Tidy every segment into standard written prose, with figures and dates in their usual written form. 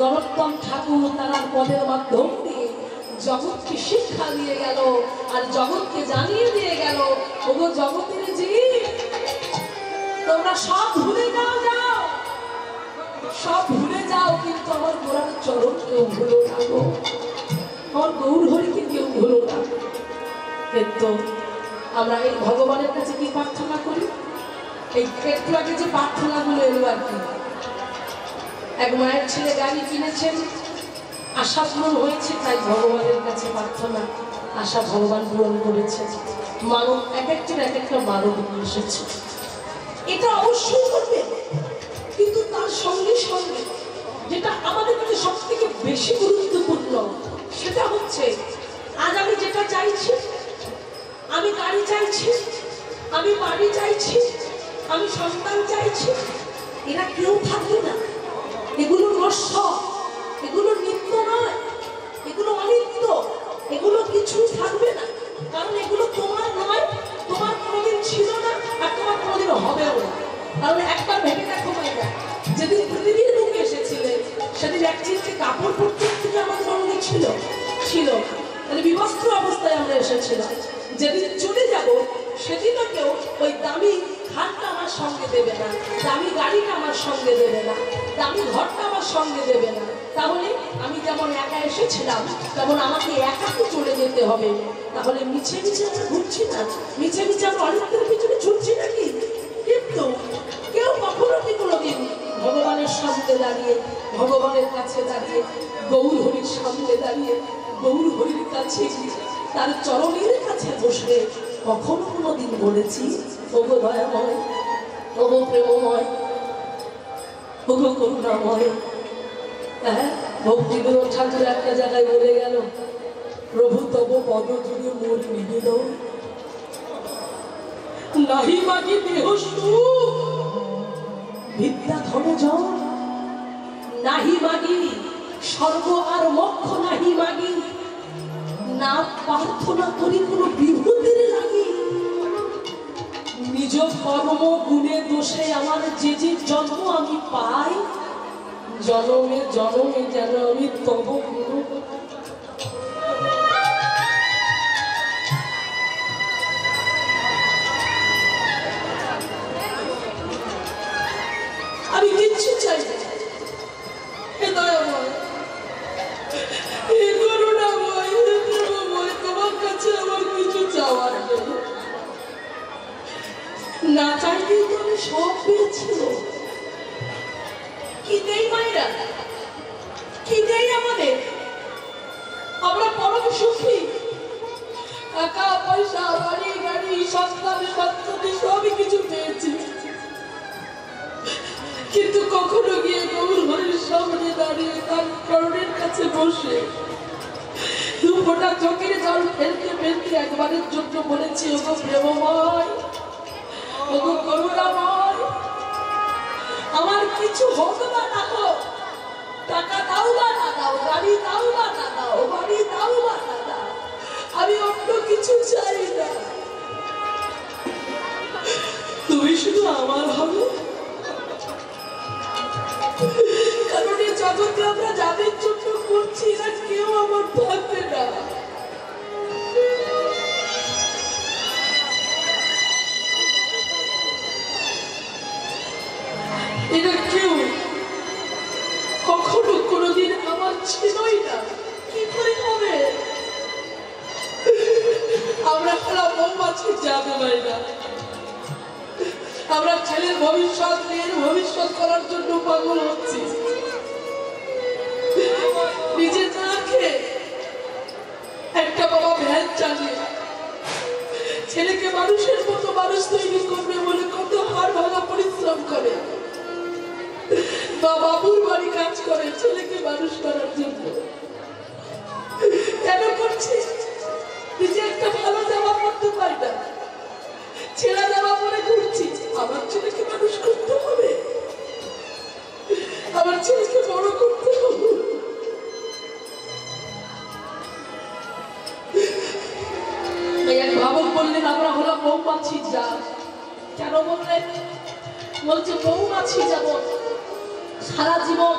নরোত্তম ঠাকুর তার পদের মাধ্যম দিয়ে জগৎকে শিক্ষা দিয়ে গেল আর জগৎকে জানিয়ে দিয়ে গেল, ওগো জগতের জীব তোমরা সব ভুলে যাও, সব ভুলে যাও, কিন্তু আমার গোড়ার চরণ কেউ ভুলো না গো, আমার গৌর হরিকে কেউ ভুলো না। কিন্তু আমরা এই ভগবানের কাছে কি প্রার্থনা করি? এই একটু আগে যে প্রার্থনাগুলো এলো আর কি, এক মায়ের ছেলে গাড়ি কিনেছেন, আশা পূরণ হয়েছে, তাই ভগবানের কাছে প্রার্থনা, আশা ভগবান পূরণ করেছে। মানব এক একজন এক একটা মানব নিয়ে এসেছে, এটা অবশ্যই করবে, কিন্তু তার সঙ্গে সঙ্গে যেটা আমাদের কাছে সব থেকে বেশি গুরুত্বপূর্ণ সেটা হচ্ছে, আজ আমি যেটা চাইছি, আমি গাড়ি চাইছি, আমি বাড়ি চাইছি, আমি সন্তান চাইছি, এরা কেউ থাকবে না, এগুলো নশ্বর, এগুলো নিত্য নয়, এগুলো অনিত্য, এগুলো কিছু থাকবে না, কারণ এগুলো তোমার নয়, তোমার কোনোদিন ছিল না আর তোমার কোনোদিন হবেও না। কারণ একবার ভেবে দেখো মায়েরা, যেদিন পৃথিবীর বুকে এসেছিলে সেদিন এক চিরতে কাপড় পরতে থেকে আমাদের অঙ্গে ছিল তাহলে বিবস্ত্র অবস্থায় আমরা এসেছিলাম। যেদিন চলে যাব সেদিনও কেউ ওই দামি খাটটা আমার সঙ্গে দেবে না, দামি গাড়িটা আমার সঙ্গে দেবে না, দামি ঘরটা আমার সঙ্গে দেবে না। তাহলে আমি যেমন একা এসেছিলাম তেমন আমাকে একাকে চলে যেতে হবে। তাহলে মিছে মিছে আমরা ঘুরছি না, মিছে মিছে আমরা অনেকের পিছনে ছুটছি নাকি? কিন্তু কেউ কখনো কি কোনোদিন ভগবানের সামনে দাঁড়িয়ে, ভগবানের কাছে দাঁড়িয়ে, গৌর হরির সামনে দাঁড়িয়ে, গৌর হরির কাছে তার চরণের কাছে বসে কখনো কোনোদিন বলেছি, ওগো দয়াময়, ওগো প্রেমময়, ওগো করুণাময়? হ্যাঁ, ভক্তিবিনোদ ঠাকুর একটা জায়গায় বলে গেল, প্রভু তব পদ জুড়ে মোর নিবেদন, নাহি মাগি দেহ সুখ বিদ্যা ধন জন, নাহি মাগি স্বর্গ আর মোক্ষ, নাহি মাগি না প্রার্থনা করি কোনো বিভূতির লাগি, নিজ কর্ম গুণে দোষে আমার যে যে জন্ম আমি পাই, জনমে জনমে যেন আমি তব গুরু। আমি কিচ্ছু চাই না, হে দয়াময়, হে করুণাময়, হে প্রেমময়, তোমার কাছে আমার কিছু চাওয়ার নেই। না চাইতেই তো আমি সব পেয়েছি। কি দেই মায়েরা, কি দেই আমাদের? আমরা পরম সুখী, টাকা পয়সা, বাড়ি গাড়ি, সন্তান সন্ততি সবই কিছু পেয়েছি, কিন্তু কখনো গিয়ে গৌর হরির সামনে দাঁড়িয়ে তার চরণের কাছে বসে দু ফোঁটা চোখের জল ফেলতে ফেলতে একবারের জন্য বলেছি, ওগো প্রেমময়, ওগো করুণাময়, আমার কিছু হোক বা না হোক, টাকা দাও বা না দাও, গাড়ি দাও বা না দাও, বাড়ি দাও বা না দাও, আমি অন্য কিছু চাই না, তুমি শুধু আমার হবে। কারণ এই জগতে আমরা যাদের জন্য করছি না কেউ আমার থাকবে না। এরা কেউ কখনো কোনোদিন আমার ছিলই না, কি করে হবে? আমরা খেলা মৌমাছির জাদু পাই না, আমরা ছেলের ভবিষ্যৎ, মেয়ের ভবিষ্যৎ করার জন্য পাগল হচ্ছি, নিজে না খেয়ে একটা বাবা ভ্যান চালিয়ে ছেলেকে মানুষের মতো মানুষ তৈরি করবে বলে কত হাড় ভাঙা পরিশ্রম করে, বা বাবুর বাড়ি কাজ করে ছেলেকে মানুষ করার জন্য। কেন করছে? নিজে একটা ভালো জামা পড়তে পারি না, ছেঁড়া জামা পরে ঘুরছি, আমার ছেলেকে মানুষ করতে হবে, আমার ছেলেকে বড় করতে হবে। এক ভাবক বললেন, আমরা হলাম মৌমাছির জাত। কেন বললেন? বলছে মৌমাছি যেমন সারা জীবন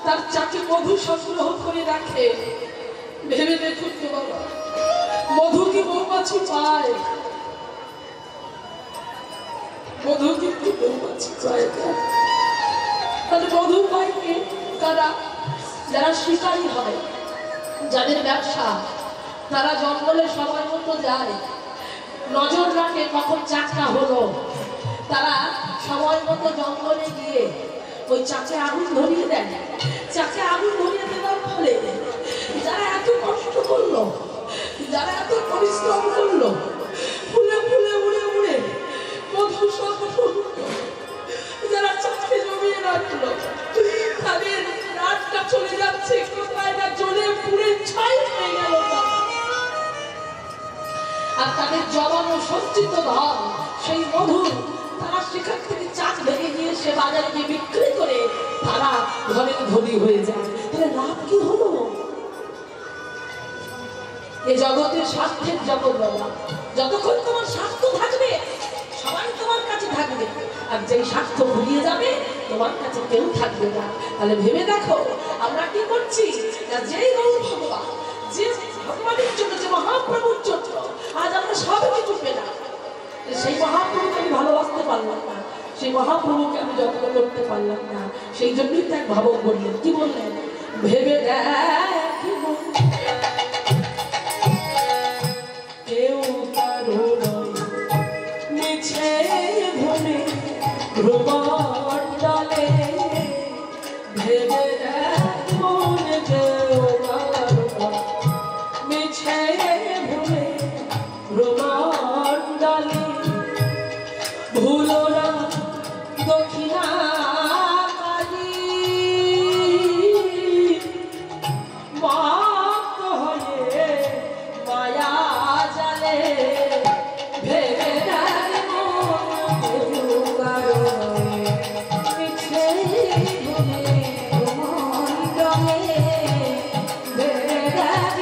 তার চাকে মধু সংগ্রহ করে রাখে। ভেবে দেখুন তো বাবা, মধু কি মৌমাছি পায়? মধু কিন্তু মৌমাছি পায় না। তাহলে মধু পায় কে? তারা যারা শিকারী হয়, যাদের ব্যবসা, তারা জঙ্গলে সময় মতো যায়, নজর রাখে কখন চাকটা হলো। তারা সময় মতো জঙ্গলে গিয়ে ওই চাকে আগুন ধরিয়ে দেয়। চাকে আগুন ধরিয়ে দেওয়ার ফলে যারা এত কষ্ট করলো, যারা এত পরিশ্রম করলো, ফুলে ফুলে উড়ে উড়ে মধু সংগ্রহ, যারা চাকে জমিয়ে রাখলো, তাদের রাতটা চলে যাচ্ছে কোথায় না জ্বলে পুড়ে ছাই হয়ে গেল। আর তাদের জমানো সঞ্চিত ধন, সেই মধু তারা সেখান থেকে চাক ভেঙে নিয়ে সে বাজারে গিয়ে বিক্রি করে তারা ঘরের ধনী হয়ে যায়। তাহলে লাভ কি হলো? এই জগতের স্বার্থের জগৎ বাবা। যতক্ষণ তোমার স্বার্থ থাকবে সবাই তোমার কাছে থাকবে, আর যেই স্বার্থ ভুলিয়ে যাবে তোমার কাছে কেউ থাকবে না। তাহলে ভেবে দেখো আমরা কি করছি না, যেই গৌর ভগবান, যে ভগবানের জন্য, যে মহাপ্রভুর জন্য আজ আমরা সব কিছু পেলাম, সেই মহাপ্রভুকে আমি ভালোবাসতে পারলাম না, সেই মহাপ্রভুকে আমি যত্ন করতে পারলাম না। সেই জন্যই তো এক ভাবক বললেন, কি বললেন? ভেবে দেখি কেউ কারো মিছে ভ্রমে ভ্রমণ্ডলে, ভেবে দেখ মনে কেউ কারো মিছে ভ্রমে ভ্রমণ্ডলে, ভুলো না দক্ষিণা কালী মত হয়ে মায়া জালে, ভেবে দেখ কেউ কারো মিছে ভ্রমে ভ্রমণ্ডলে, ভেবে দেখ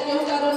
কেউ কারো।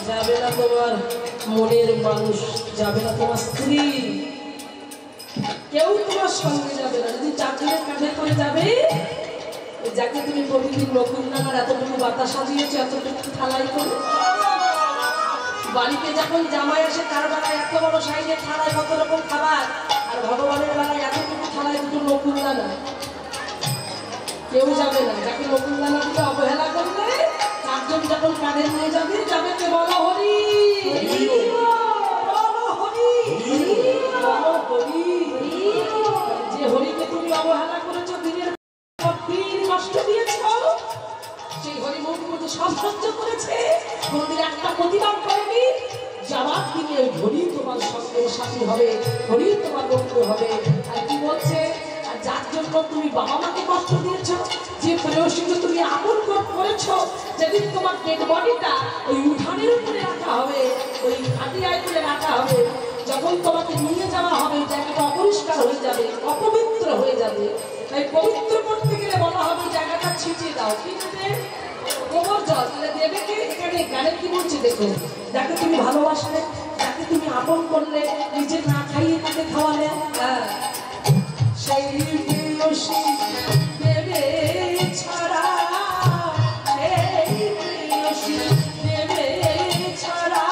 যাবে না তোমার মনের মানুষ, যাবে না তোমার স্ত্রী, কেউ তোমার সঙ্গে যাবে না। যদি চাকরির কাঁধে করে যাবে, যাকে তুমি প্রতিদিন নকুলডাঙ্গার এতটুকু বাতাস সাজিয়েছো, এতটুকু থালাই করে, বাড়িতে যখন জামাই আসে তার বেলায় এত বড় সাইজের থালায় কত রকম খাবার, আর ভগবানের বেলায় এতটুকু থালায় দুটো নকুলডাঙ্গা, কেউ যাবে না। যাকে নকুলডাঙ্গা দিতে অবহেলা করলে, চারজন যখন কাঁধে নিয়ে যাবে, যাবে কে বলো হরি, যে হরিকে তুমি অবহেলা করেছো, দিনের পর দিন কষ্ট দিয়েছ, সেই হরি মুখ মধ্যে সব সহ্য করেছে, কোনদিন একটা প্রতিবাদ করেনি, জবাব দিলে হরি তোমার সঙ্গে সাথী হবে, হরি তোমার বন্ধু হবে। হবে। আর কি বলছে, আর যার জন্য তুমি বাবা মাকে কষ্ট দিয়েছো, যে প্রেয়সীকে তুমি আপন করেছো, যেদিন তোমার ডেড বডিটা ওই উঠানের উপরে রাখা হবে, ওই খাটিয়ায় তুলে রাখা হবে, যখন তোমাকে নিয়ে যাওয়া হবে জায়গাটা অপরিষ্কার হয়ে যাবে, অপবিত্র হয়ে যাবে। তাই পবিত্র করতে গেলে বলা হবে জায়গাটা ছিটিয়ে দাও। কি দেবে? গোবর জল। তাহলে দেবে কে? এখানে গানে কি বলছে দেখো, যাকে তুমি ভালোবাসলে, যাকে তুমি আপন করলে, নিজে না খাইয়ে তাকে খাওয়ালে, সেই প্রেয়সী দেবে ছাড়া, সেই প্রেয়সী দেবে ছাড়া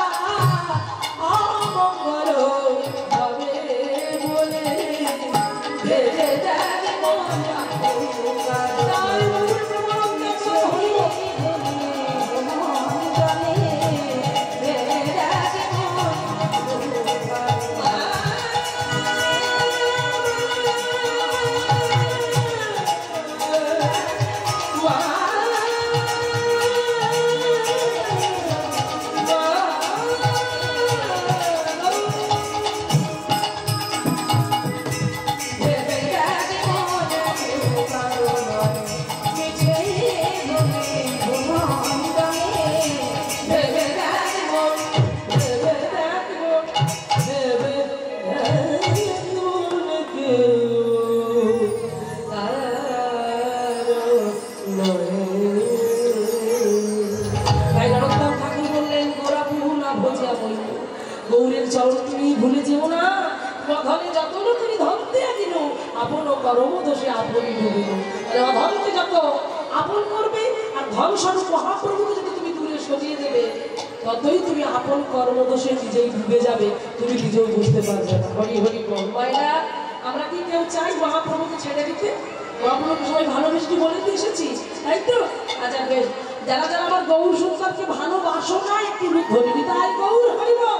অমঙ্গল হবে বলে ভেবে দেয় মন। গৌরের চরণ তুমি ভুলে যেও না, ধনে যত তুমি ধনতে দিল আপন করম দোষে আপনই ডুবিল। ধনকে যত আপন করবে আর ধন স্বরূপ মহাপ্রভুকে যদি তুমি দূরে সরিয়ে দেবে, ততই তুমি আপন কর্মদোষে নিজেই ডুবে যাবে, তুমি নিজেও বুঝতে পারবে না। হরি হরি বল। মায়েরা, আমরা কি কেউ চাই মহাপ্রভুকে ছেড়ে দিতে? মহাপ্রভুকে সবাই ভালোবেসে বলে দিয়ে এসেছি, তাই তো? আচ্ছা বেশ, যারা যারা আমার গৌর সুন্দরকে ভালোবাসো না একটু রূপ ধরবি, তাই গৌর হরি বল।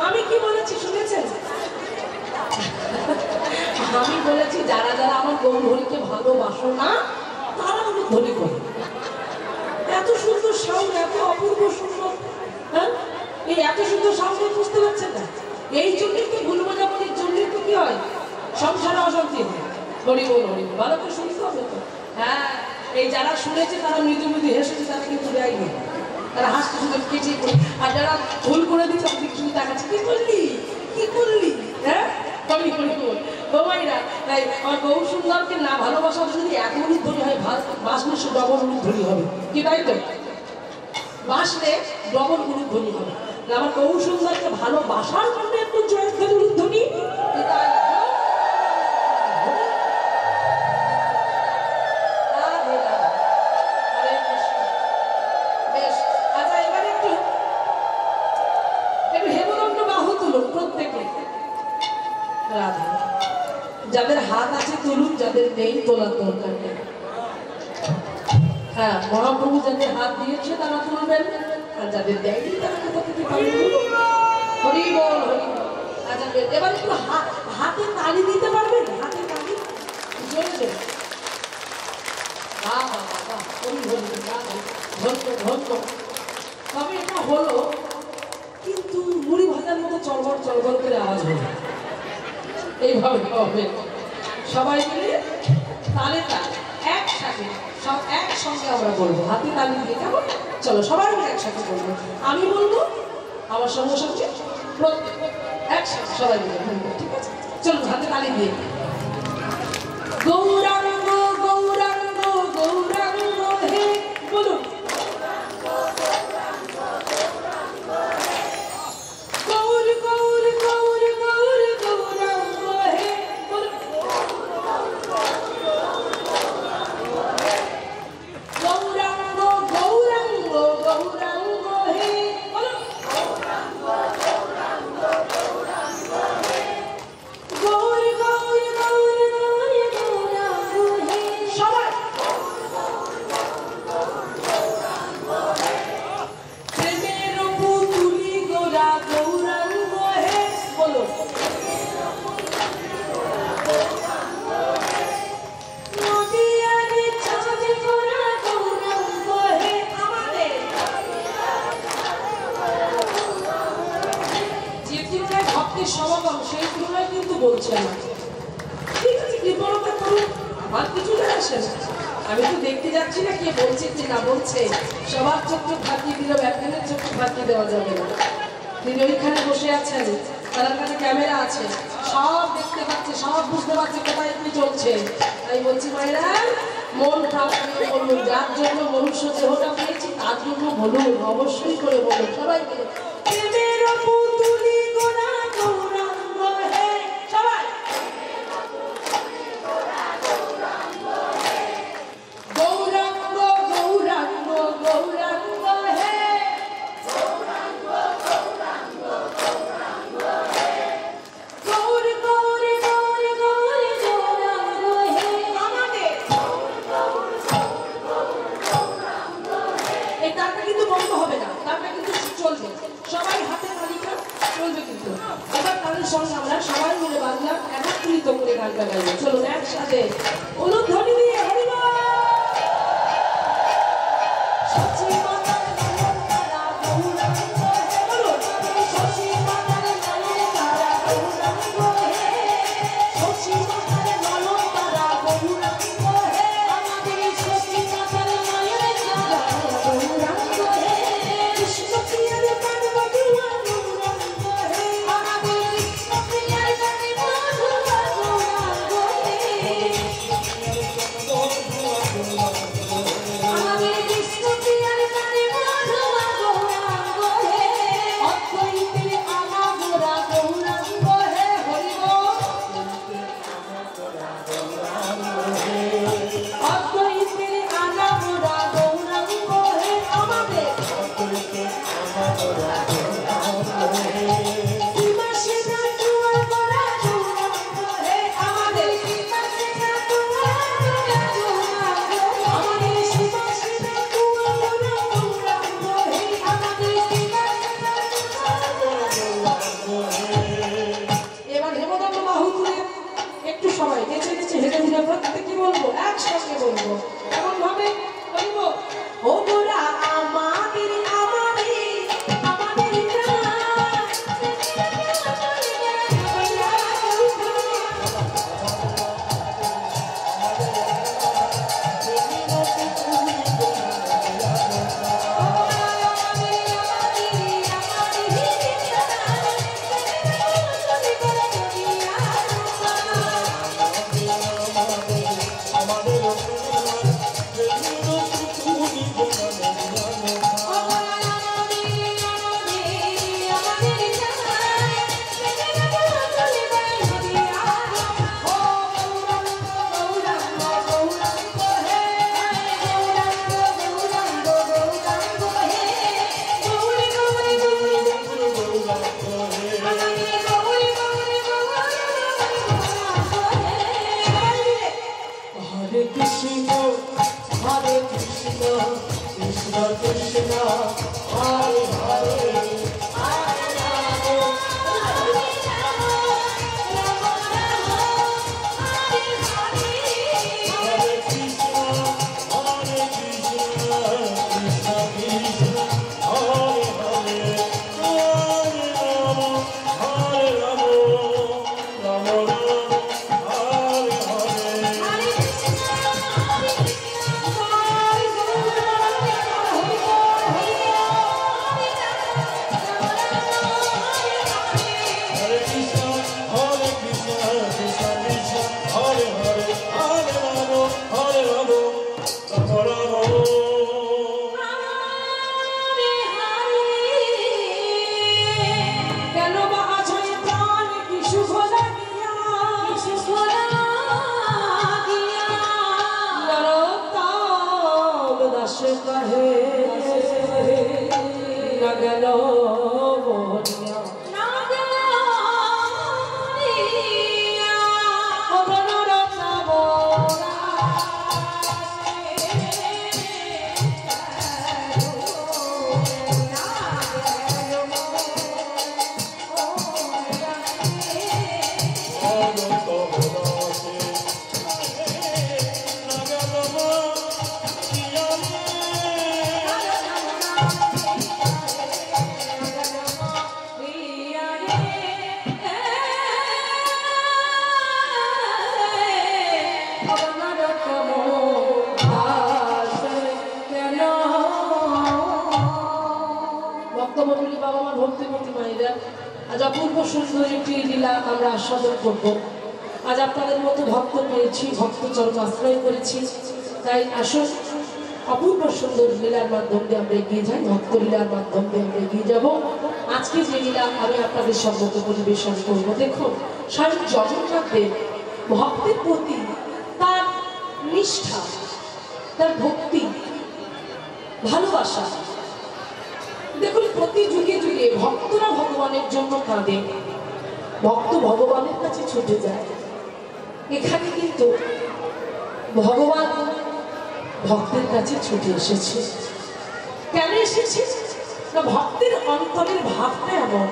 আমি কি বলেছি শুনেছেন? আমি বলেছি যারা যারা আমার গৌর হরিকে ভালোবাসো না তারা আমি ধরি করি। এত সুন্দর সাউন্ড, এত অপূর্ব সুন্দর, হ্যাঁ, এই এত সুন্দর সাউন্ড বুঝতে পারছেন না? এই জন্যই তো ভুল বোঝাবুঝির জন্যই তো কি হয়, সংসারে অশান্তি হয়। হরি বল হরি বল, ভালো করে শুনতে হবে তো। হ্যাঁ, এই যারা শুনেছে তারা মৃদু মৃদু হেসেছে, তারা কিন্তু দেয়নি, তারা হাসতে শুনে কেটে। আর যারা ভুল করে দিচ্ছে আপনি কিছু দেখাচ্ছে, কি করলি কি করলি, হ্যাঁ করি করি বল। বাবাইরা, তাই আমার গৌর সুন্দরকে না ভালোবাসার যদি এক মিনিট ধরে হয়, বাসলে সে ডবল মিনিট ধরি হবে, কি তাই তো? বাসলে ডবল মিনিট ধরি হবে। আমার গৌর সুন্দরকে ভালোবাসার জন্য একটু জয়ধ্বনি উলুধ্বনি। যাদের হাত আছে তুলুন, যাদের নেই তোলার দরকার নেই। হ্যাঁ, মহাপ্রভু যাদের হাত দিয়েছে তারা তুলবেন, আর যাদের দেয়নি তারা কোথা থেকে পাবেন? হরি বল হরি বল। আচ্ছা, এবার একটু হাতে তালি দিতে পারবেন? হাতে তালি জোরে জোরে। তবে এটা হলো, কিন্তু মুড়ি ভাজার মতো চলবর চলবর করে আওয়াজ হলো। এইভাবে হবে, সবাই মিলে তালে তালে একসাথে, সব একসঙ্গে আমরা বলবো, হাতে তালি দিয়ে। কেমন? চলো সবাই মিলে একসাথে বলবো, আমি বলবো আমার সঙ্গে সঙ্গে একসাথে সবাই মিলে বলবো, ঠিক আছে? চলো হাতে তালি দিয়ে। গৌরাঙ্গ গৌরাঙ্গ গৌরাঙ্গ হে, বলুন। সমাগম সেই তুলনায় কিন্তু বলছে না। ঠিক আছে, কৃপণতা করুন, আমার কিছু যায় আসে না। আমি তো দেখতে যাচ্ছি না কে বলছে কি না বলছে। সবার চোখে ফাঁকিয়ে দিলেও একজনের চোখে ফাঁকিয়ে দেওয়া যাবে না। তিনি ওইখানে বসে আছেন, তার কাছে ক্যামেরা আছে, সব দেখতে পাচ্ছে, সব বুঝতে পারছে কোথায় কি চলছে। তাই বলছি মায়েরা, মন খারাপ করে বলুন, যার জন্য মনুষ্য দেহটা পেয়েছি তার জন্য বলুন, অবশ্যই করে বলুন সবাইকে। আমরা সবাই মিলে বাজলাম, একত্রিত করে গানটা গাইবো। চলুন একসাথে অনুধ্বনি দিয়ে হরিবল। প্রত্যেকে বলবো, একসাথে বলবো, এমন ভাবে বলবো, ও গোরা আমাদের আজ অপূর্ব সুন্দর একটি লীলা আমরা আস্বাদন করব। আজ আপনাদের মতো ভক্ত পেয়েছি, ভক্ত চরণ আশ্রয় করেছি, তাই আসুন অপূর্ব সুন্দর লীলার মাধ্যম দিয়ে আমরা এগিয়ে যাই, ভক্ত লীলার মাধ্যম দিয়ে আমরা এগিয়ে যাব। আজকে যে লীলা আমি আপনাদের সম্মুখে পরিবেশন করবো, দেখুন স্বয়ং জগন্নাথ দেব ভক্তের প্রতি তার নিষ্ঠা, তার ভক্তি, ভালোবাসা। দেখুন প্রতি যুগে যুগে ভক্তরা ভগবানের জন্য কাঁদে, ভক্ত ভগবানের কাছে ছুটে যায়। এখানে কিন্তু ভগবান ভক্তের কাছে ছুটে এসেছে। কেন এসেছে? না, ভক্তের অন্তরের ভাবটা এমন,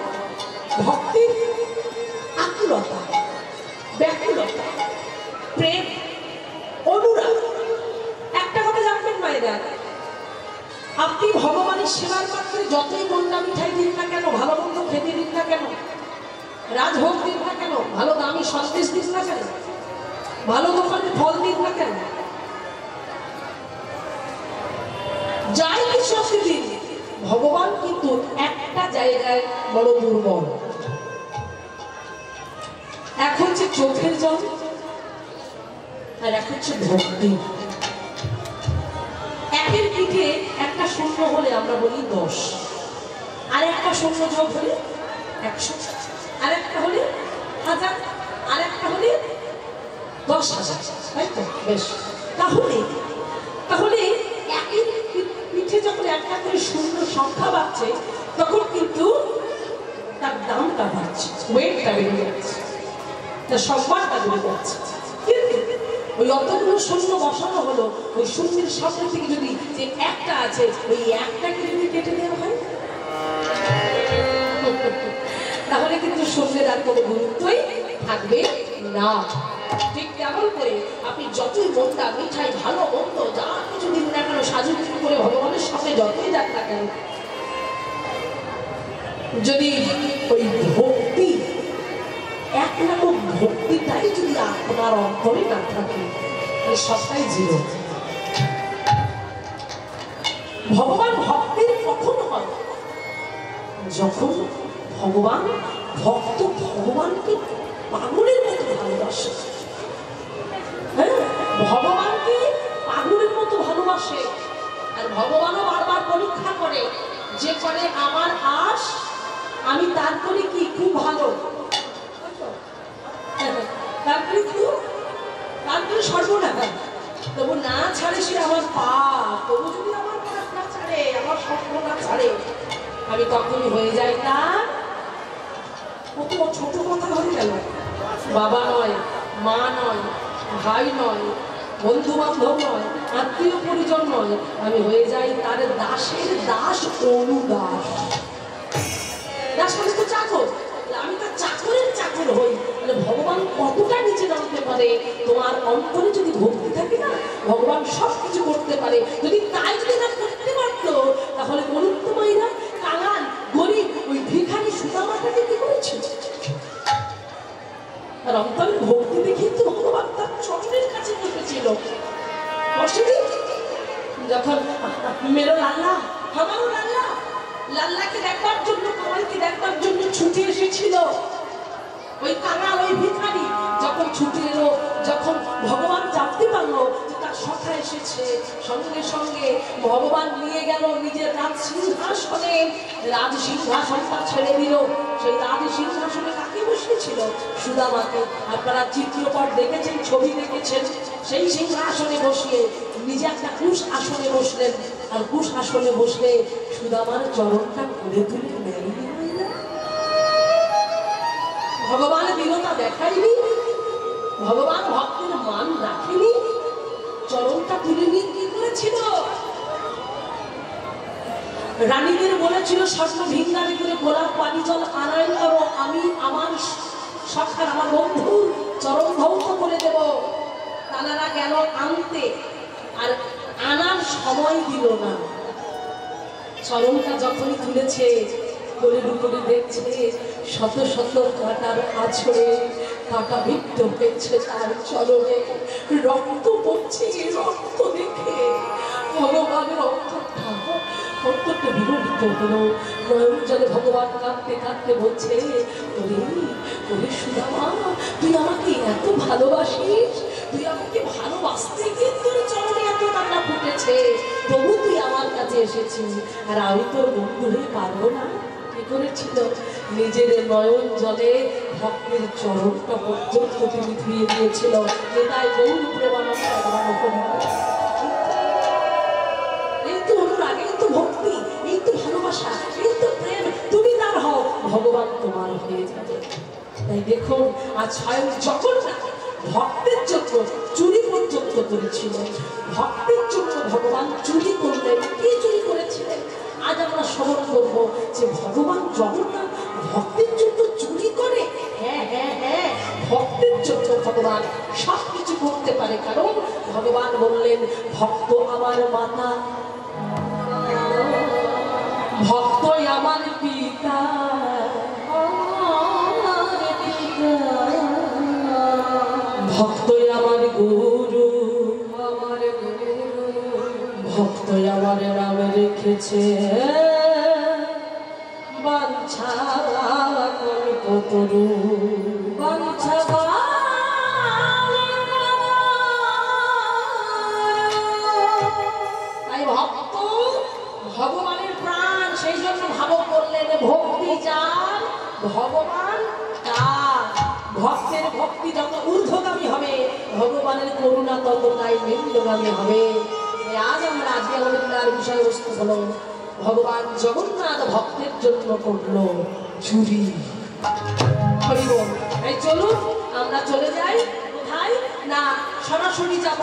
ভক্তের আকুলতা, ব্যাকুলতা, প্রেম, অনুরাগ। একটা কথা জানবেন মায়েরা, আপনি ভগবানের সেবার পাত্রে যতই মন্ডা মিঠাই দিন না কেন, ভালো মন্দ খেতে দিন না কেন, রাজভোগ দিন না কেন, ভালো দামি সন্দেশ দিন না কেন, ভালো দোকানে ফল দিন না কেন, যাই কিছু আপনি দিন, ভগবান কিন্তু একটা জায়গায় বড় দুর্বল। এক হচ্ছে চোখের জল, আর এক হচ্ছে ভক্তি। একের পিঠে একটা শূন্য হলে আমরা বলি 10, আর একটা শূন্য যোগ হলে 100, আর একটা হলে 1000, আর একটা হলে 10,000, তাই তো? বেশ, তাহলে একের পিঠে যখন একটা করে শূন্য সংখ্যা বাড়ছে, তখন কিন্তু তার দামটা বাড়ছে, ওয়েটটা বেড়ে যাচ্ছে, তার সম্মানটা বেড়ে যাচ্ছে। কিন্তু ওই অতগুলো শূন্য বসানো হলো, ওই শূন্যের সামনে থেকে যদি যে একটা আছে, ওই একটাকে যদি কেটে দেওয়া হয়, তাহলে কিন্তু শূন্যের আর কোনো গুরুত্বই থাকবে না। ঠিক তেমন করে আপনি যতই মনটা মিঠাই, ভালো মন্দ যা কিছু দিন না কেন, সাজুগুজু করে ভগবানের সামনে যতই যাক না কেন, যদি ওই ভক্তি, একরকম ভক্তিটাই যদি আপনার অন্তরে না থাকে, এই সবটাই জিরো। ভগবান ভক্তের কখন হয়? যখন ভগবান ভক্ত ভগবানকে পাগলের মতো ভালোবাসে। হ্যাঁ, ভগবানকে পাগলের মতো ভালোবাসে। আর ভগবানও বারবার পরীক্ষা করে, যে করে আমার আশ, আমি তার করে কি খুব ভালো, তারপরে সর্বনাশ, তবু না ছাড়ে সে আমার পাপ, তবু যদি আমার পাপ না ছাড়ে, আমার স্বপ্ন না ছাড়ে, আমি তখনই হয়ে যাই তার কত ছোট কথা হয়ে গেল। বাবা নয়, মা নয়, ভাই নয়, বন্ধু বান্ধব নয়, আত্মীয় পরিজন নয়, আমি হয়ে যাই তার দাসের দাস, অনুদাস। দাস মানে তো চাকর, আমি তার চাকরের চাকর হই। ভগবান কতটা নিচে নামতে পারে, তোমার অন্তরে যদি ভক্তি থাকে না, ভগবান সব কিছু করতে পারে। যদি তাই যদি না করতে পারতো, তাহলে বলুন তো মাইরা, কাঙাল গরিব ওই ভিখারি সুদামাটাকে কি করেছে? আর অন্তরের ভক্তি দেখে তো ভগবান তার চরণের কাছে বসেছিল। যখন মেরো লাল্লা, আমারও লাল্লা, লাল্লাকে দেখবার জন্য, কামালকে দেখবার জন্য ছুটে এসেছিল ওই কাঙাল, ওই ভিখারি। যখন ছুটে এলো, যখন ভগবান জানতে পারলো যে তার সখা এসেছে, সঙ্গে সঙ্গে ভগবান নিয়ে গেল নিজের রাজ সিংহাসনে, রাজ সিংহাসনটা ছেড়ে দিল। সেই রাজ সিংহাসনে কাকে বসিয়েছিল? সুদামাকে। আপনারা চিত্রপট দেখেছেন, ছবি দেখেছেন। সেই সিংহাসনে বসিয়ে নিজে একটা কুশ আসনে বসলেন, আর কুশ আসনে বসলে সুদামার চরণটা ঘুরে তুলে নেয়। ভগবান দীনতা দেখায়নি, ভগবান ভক্তের মান রাখেনি, চরণটা তুলে নিয়ে কি করেছিল? রানীদের বলেছিল স্বর্ণ ভিঙ্গারে করে গোলাপ পানি জল আনাই করো, আমি আমার সখার, আমার বন্ধুর চরণ ধৌত করে দেব। তারা গেল আনতে, আর আনার সময় দিল না। চরণটা যখনই তুলেছে, কোলের উপরে দেখছে শত শত কাঁটার আছড়ে কাঁটা বিদ্ধ হয়েছে তার চরণে, রক্ত পড়ছে। রক্ত দেখে ভগবানের অন্তরটা কর্তব্য বিরোধিত হলো। নয়ন জলে ভগবান কাঁদতে কাঁদতে বলছে, ওরে ওরে সুদামা, তুই আমাকে এত ভালোবাসিস, তুই আমাকে ভালোবাসতে গিয়ে তোর চরণে এত কান্না ফুটেছে, তবু তুই আমার কাছে এসেছিস, আর আমি তোর বন্ধু হয়ে পারবো না? কি করেছিল? নিজের নয়ন জলে ভক্তের চরণটা পর্যন্ত তিনি ধুয়ে দিয়েছিল। তাই গৌর প্রেমানন্দ এই তো অনুরাগ, এই তো ভক্তি, এই তো ভালোবাসা, এই তো প্রেম, তুমি তার হও, ভগবান তোমার হয়ে যাবে। তাই দেখুন আজ স্বয়ং জগন্নাথ ভক্তের জন্য চুরি পর্যন্ত করেছিলেন। ভক্তের জন্য ভগবান চুরি করলেন। কি চুরি করেছিলেন? আজ আমরা স্মরণ করবো যে ভগবান জগন্নাথ ভক্তের জন্য চুরি করে। হ্যাঁ হ্যাঁ হ্যাঁ, ভক্তের জন্য ভগবান সবকিছু করতে পারে, কারণ ভগবান বললেন ভক্ত আমার মাতা, ভক্তই আমার পিতা, ভক্তই আমার গুরু, ভক্তই আমার নাম রেখেছে বাঞ্ছা কতরু, বাঞ্ছা তাই ভক্ত ভগবানের প্রাণ। সেই জন্য ভাবক করলেন ভক্তি যার ভগবান তার। ভক্তের ভক্তি যত ঊর্ধ্বগামী হবে, ভগবানের করুণা ততটাই নিম্নগামী হবে। আজ আমরা আজকে আমাদের তার বিষয়বস্তু হলো ভগবান জগন্নাথ ভক্তের জন্য করলো চুরি। হরি বল। এই চলুন আমরা চলে যাই কোথায় না, সরাসরি যাব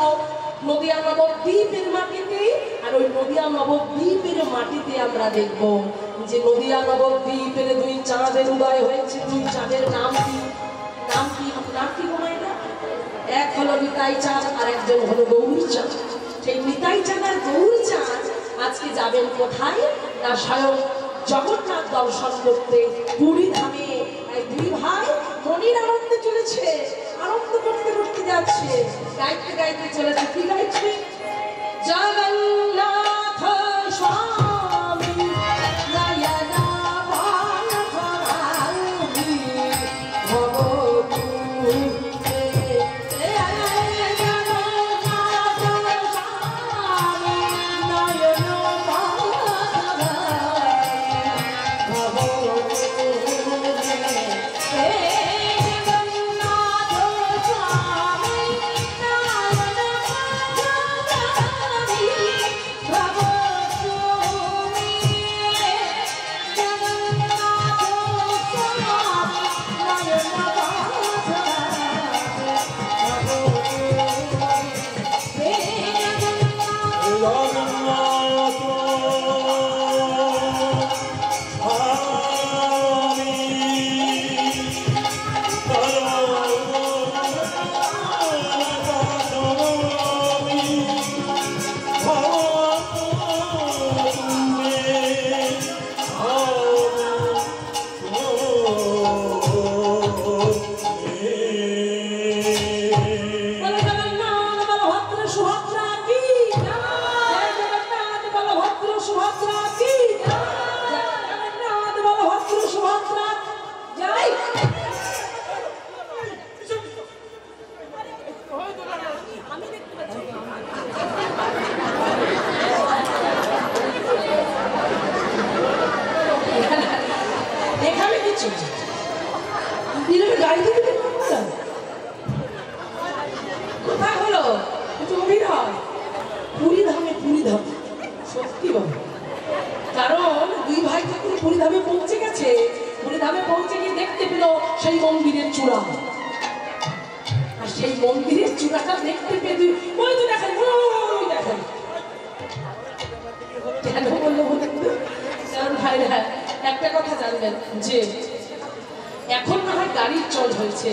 নদিয়া নবদ্বীপের মাটিতে। আর ওই নদিয়া নবদ্বীপের মাটিতে আমরা দেখব যে নদিয়া নবদ্বীপের দুই চাঁদের উদয় হয়েছে। দুই চাঁদের নাম কি? নাম কি? নাম কি গোমাইরা? এক হলো নিতাই চাঁদ, আর একজন হলো গৌর চাঁদ। সেই নিতাই চাঁদ আর গৌর চাঁদ আজকে যাবেন কোথায় না, স্বয়ং জগন্নাথ দর্শন করতে পুরী ধামে। এই দুই ভাই মনির আনন্দে চলেছে, আনন্দ করতে করতে যাচ্ছে, গাইতে গাইতে চলেছে। কি গাইছে? জগন্নাথ স্বামী নয়না ভাবি ভবতু সেই মন্দিরের চূড়া, আর সেই মন্দিরের চূড়াটা দেখতে পেয়ে ওই তো দেখেন, ওই দেখেন। কেন বললো বলুন? কারণ ভাইরা একটা কথা জানবেন যে এখন না হয় গাড়ির চল হয়েছে,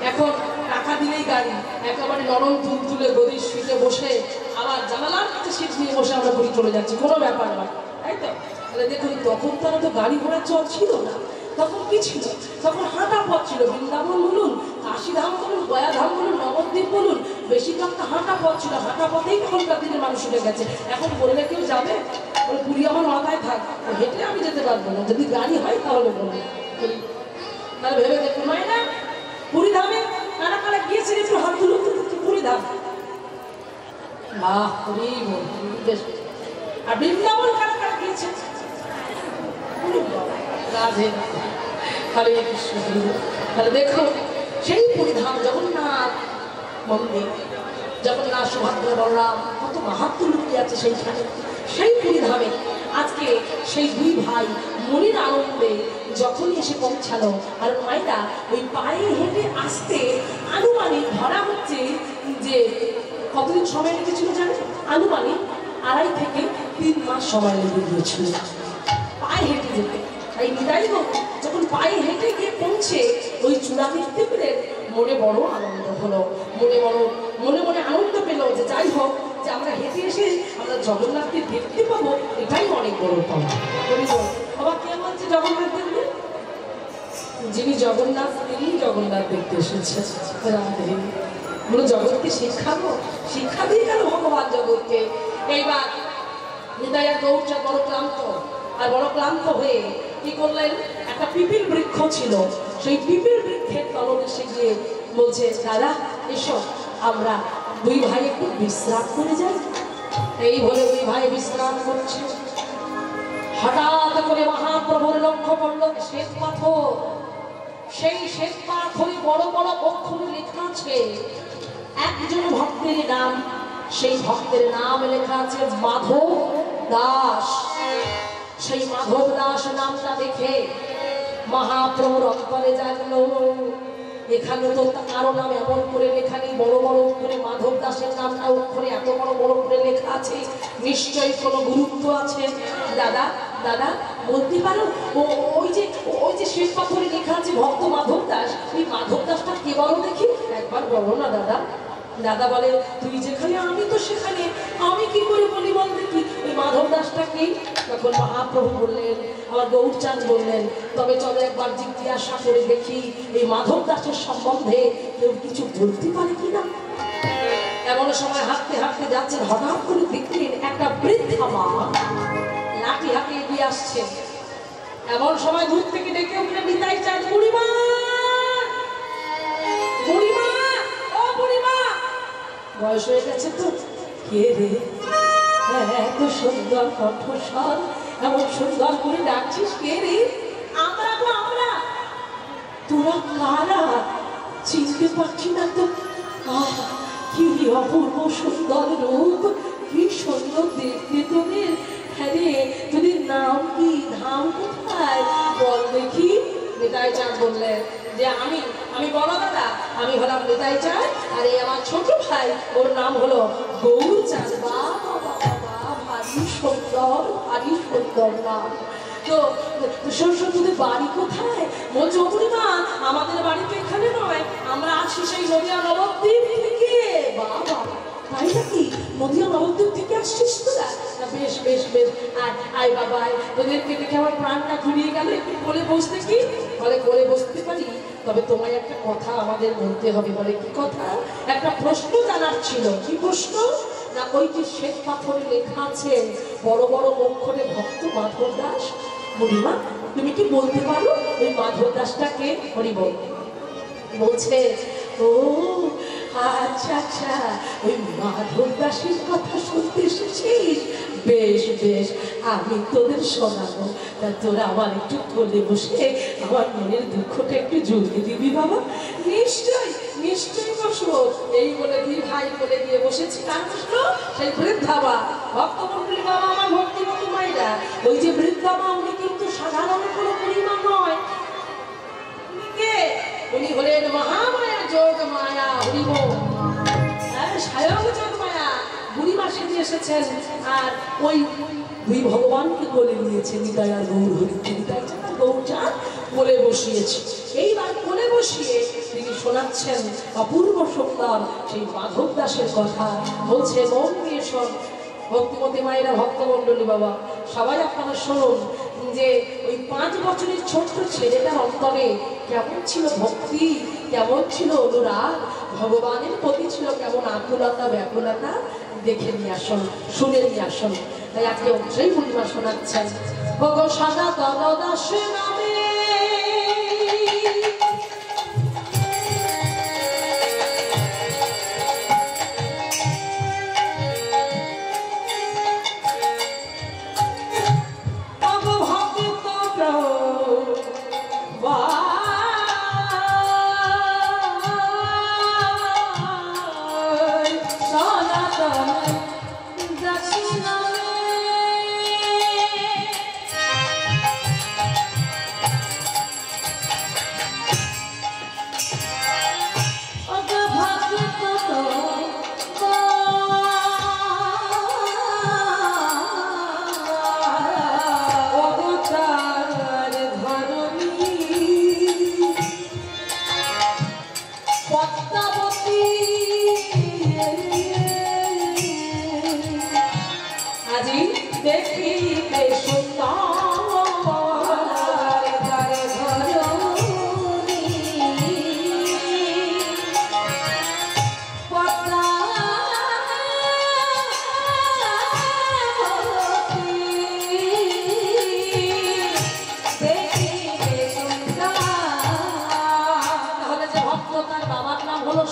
এখন টাকা দিলেই গাড়ি, একেবারে নরম তুলে গদির সিটে বসে আবার জানালার কাছে সিট নিয়ে বসে আমরা ঘুরে চলে যাচ্ছি, কোনো ব্যাপার নয়, তাই তো? তাহলে দেখুন তখন তারা তো গাড়ি ঘোড়ার চল ছিল না, তখন কি ছিল? তখন হাঁটা পথ ছিল। বৃন্দাবন বলুন, কাশীধাম বলুন, গয়াধাম বলুন, নবদ্বীপ বলুন, বেশিরভাগটা হাঁটা পথ ছিল। হাঁটা পথেই তখনকার দিনের মানুষ উঠে গেছে। এখন বললে কেউ যাবে? বলে পুরী আমার মাথায় থাক, হেঁটে আমি যেতে পারবো না, যদি গাড়ি হয় তাহলে বলবো। তাহলে ভেবে দেখুন মায়েরা পুরী ধামে কারা কারা গিয়েছে একটু হাত তুলো পুরী ধাম। বাহ পুরী বেশ। আর বৃন্দাবন কারা কারা গিয়েছে? রাধে হরে কৃষ্ণ। তাহলে দেখো সেই পুরী ধাম জগন্নাথ মন্দির, জগন্নাথ সুভদ্রা বলরাম কত মাহাত্ম্য লুকিয়ে আছে সেইখানে। সেই পুরী ধামে আজকে সেই দুই ভাই মনের আনন্দে যখনই এসে পৌঁছালো, আর মায়েরা ওই পায়ে হেঁটে আসতে আনুমানিক ধরা হচ্ছে যে কতদিন সময় লেগেছিল জানেন? আনুমানিক 2.5 থেকে 3 মাস সময় লেগে গিয়েছিল পায়ে হেঁটে যেতে। তাই নিতাই যখন পায়ে হেঁটে গিয়ে পৌঁছে ওই চূড়া দেখতে পেলেন, মনে বড় আনন্দ হলো, মনে মনে আনন্দ পেল যে যাই হোক যে আমরা হেঁটে এসে আমরা জগন্নাথকে দেখতে পাবো, এটাই অনেক বড় পাওয়া। আবার কে বলছে জগন্নাথ দেখবে? যিনি জগন্নাথ তিনি জগন্নাথ দেখতে এসেছে। বলো জগৎকে শিক্ষাবো, শিক্ষা দিয়ে গেল ভগবান জগৎকে। এইবার নিতাই আর গৌরচাঁদ বড় ক্লান্ত হয়ে কি করলেন, একটা পিপিল বৃক্ষ ছিল, সেই পিপিল বৃক্ষের তলদেশে গিয়ে বলছে দাদা এসো আমরা দুই ভাই একটু বিশ্রাম করে যাই। এই বলে দুই ভাই বিশ্রাম করছে। হঠাৎ করে মহাপ্রভুর লক্ষ্য করল শ্বেত পাথর, সেই শ্বেত পাথরে বড় বড় অক্ষরে লেখা আছে একজন ভক্তের নাম, সেই ভক্তের নাম লেখা আছে মাধব দাস। সেই মাধব দাস নামটা দেখে মহাপ্রভুর অন্তরে জাগলো, এখানে তো কারো নাম এমন করে লেখা নেই, বড় বড় করে মাধব দাসের নামটা অক্ষরে এত বড় বড় করে লেখা আছে, নিশ্চয়ই কোনো গুরুত্ব আছে। দাদা দাদা বলতে পারো ওই যে শ্বেত পাথরে লেখা আছে ভক্ত মাধব দাস, ওই মাধব দাসটা কে বলো দেখি, একবার বলো না দাদা। দাদা বলে তুই যেখানে আমি তো সেখানে, আমি কি করে বলি বল দেখি ওই মাধব দাসটা কি? তখন মহাপ্রভু বললেন, আমার গৌরচাঁদ বললেন তবে চলো একবার জিজ্ঞাসা করে দেখি এই মাধব দাসের সম্বন্ধে কেউ কিছু বলতে পারে কিনা। এমন সময় হাঁটতে হাঁটতে যাচ্ছেন, হঠাৎ করে দেখলেন একটা বৃদ্ধা মা লাঠি হাতে এগিয়ে আসছে। এমন সময় দূর থেকে ডেকে উঠলে নিতাই চাঁদ, বুড়িমা বুড়িমা ও বুড়িমা। বয়স হয়ে গেছে তো, কে রে এত সুন্দর কণ্ঠস্বর, এমন সুন্দর করে ডাকছিস, কে রে? আমরা তো আমরা। তোরা কারা? চিনতে পারছি না তো। কি অপূর্ব সুন্দর রূপ, কি সুন্দর দেখতে তোদের। হ্যাঁ রে তোদের নাম কি, ধাম কোথায় বল দেখি। নিতাই চাঁদ বললেন যে আমি বড় দাদা, আমি হলাম নিতাই চাঁদ, আর এই আমার ছোট ভাই ওর নাম হলো গৌরচাঁদ। বাবা বাবা ভারী সুন্দর, ভারী সুন্দর নাম। তো তোদের বাড়ি কোথায়? বলছে বুড়িমা আমাদের বাড়ি তো এখানে নয়, আমরা আসি সেই নদিয়া নবদ্বীপ থেকে। বাবা তাই নাকি? নদিয়া নবদ্বীপ থেকে আসছিস তোরা? বেশ বেশ বেশ, আয় বাবা আয়, তোদেরকে দেখে আমার প্রাণটা ঘুরিয়ে গেল। একটু কোলে বসতে কি? বলে কোলে বসতে পারি, তবে তোমায় একটা কথা আমাদের বলতে হবে। বলে কি কথা? একটা প্রশ্ন জানার ছিল। কি প্রশ্ন? না ওই যে শ্বেত পাথরে লেখা আছে বড় বড় অক্ষরে ভক্ত মাধব দাস, বুড়িমা তুমি কি বলতে পারো ওই মাধব দাসটাকে? হরিবল বলছে ও আচ্ছা আচ্ছা, ওই মাধব দাসের কথা শুনতে এসেছিস? বেশ বেশ, আমি তোদের শোনাবো। তা তোরা আমার একটু কোলে বসে আমার মনের দুঃখটা একটু জড়িয়ে দিবি বাবা। নিশ্চয়ই নিশ্চয়ই বসো। এই বলে দুই ভাই কোলে গিয়ে বসেছি। কার বসলো? সেই বৃদ্ধা মা, ভক্তমন্ডলী বাবা, আমার ভক্তিমতী মায়েরা। ওই যে বৃদ্ধা মা, উনি কিন্তু সাধারণ কোনো বুড়িমা নয়। উনি হলেন মহামায়া যোগ মায়া, হরিব স্বয়ং যোগ মায়া। বুড়িমা সেজে এসেছেন আর ওই দুই ভগবানকে কোলে নিয়েছেন। নিতাই আর গৌর হরিকে নিতাই চাঁদ গৌরচাঁদ কোলে বসিয়েছে। এইবার কোলে বসিয়ে তিনি শোনাচ্ছেন অপূর্ব সুন্দর সেই মাধব দাসের কথা। বলছে মন দিয়ে শোন ভক্তিমতী মায়েরা, ভক্তমন্ডলী বাবা সবাই আপনারা শুনুন যে ওই 5 বছরের ছোট্ট ছেলেটার অন্তরে কেমন ছিল ভক্তি, কেমন ছিল অনুরাগ ভগবানের প্রতি ছিল কেমন আকুলতা ব্যাকুলতা দেখে নিয়ে আসুন, শুনে নিয়ে আসুন। তাই আজকে অবশ্যই পূর্ণিমা শোনাচ্ছেন ভগো সাদা দাস নামে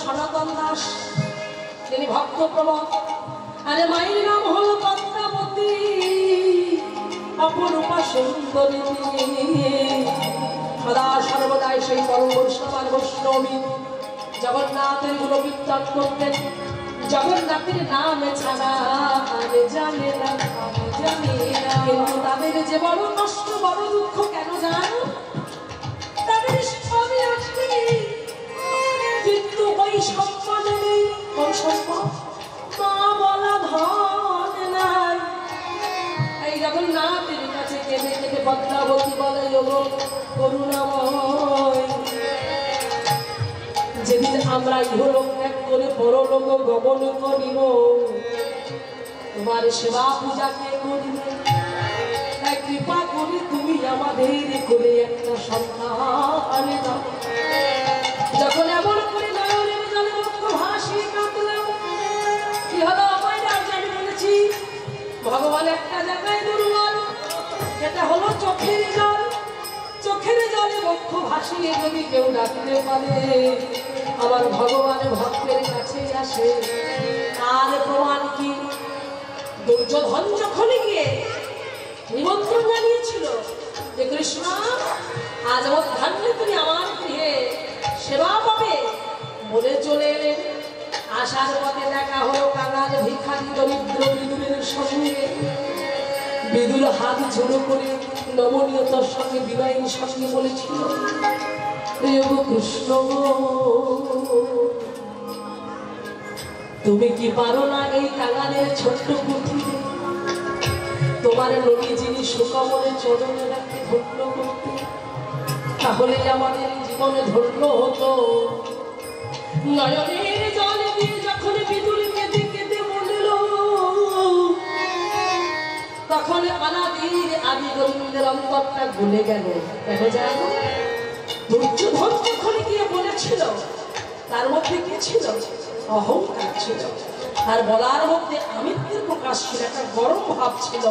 সনাতন দাস, তিনি ভক্ত প্রবল। আরে মায়ের নাম হলো পদ্মাবতী, অপরূপা সুন্দরী, সদা সর্বদাই সেই পরম বৈষ্ণব আর বৈষ্ণবী জগন্নাথের গুণকীর্তন করতেন। জগন্নাথের নাম ছাড়া আরে জানে না, কিন্তু তাদের যে বড় কষ্ট বড় দুঃখ কেন জানো? তাদের সবই আছে কিন্তু ওই সম্মানে নেই। কোন সম্মান? মা বলা ধন নাই। এই জগন্নাথের কাছে কেঁদে কেঁদে পদ্মাবতী বলে ওগো করুণাময়, যেদিন আমরা ইহলোক ত্যাগ করে পরলোক গমন করিব, তোমার সেবা পূজা কে করিবে? তাই কৃপা করে তুমি আমাদের করে একটা সন্তান দাও। যখন এমন করে নয়নের জলে মুখ ভাসিয়ে কাঁদলাম, কি হলো আমায় রাজানি বলেছি ভগবান একটা জায়গায় দুর্বল, সেটা হলো চোখের জল। চোখের জলে মুখ ভাসিয়ে যদি কেউ ডাকতে পারে আমার ভগবান ভক্তের কাছে আসে। আর প্রমাণ কি? দুর্যোধন যখন গিয়ে নিমন্ত্রণ জানিয়েছিল যে কৃষ্ণ আজ মধ্যাহ্নে তুমি আমার গৃহে সেবা পাবে, বলে চলে এলেন। আসার পথে দেখা হলো কাঙাল ভিখারি দরিদ্র বিদুরের সঙ্গে। বিদুর হাত ঝোড়ো করে নমনীয়তার সঙ্গে বিনয়ের সঙ্গে বলেছিল, কৃষ্ণ তুমি কি পারো না এই কাঙালের ছোট্ট পুঁথিতে তোমার নবী যিনি সুকমলে চরণে রাখতে ধন্য করতে? তাহলে আমাদের জীবনে ধন্য হতো। নয়নের জল দিয়ে যখন বিদুর কেঁদে কেঁদে বলল, তখন অনাদির আদি গোবিন্দের অন্তরটা ভুলে গেল। কেন জানো? দুর্যোধন যখন গিয়ে বলেছিল তার মধ্যে কি ছিল? অহংকার ছিল। আর বলার মধ্যে আমিত্বের প্রকাশ ছিল, একটা গরম ভাব ছিল।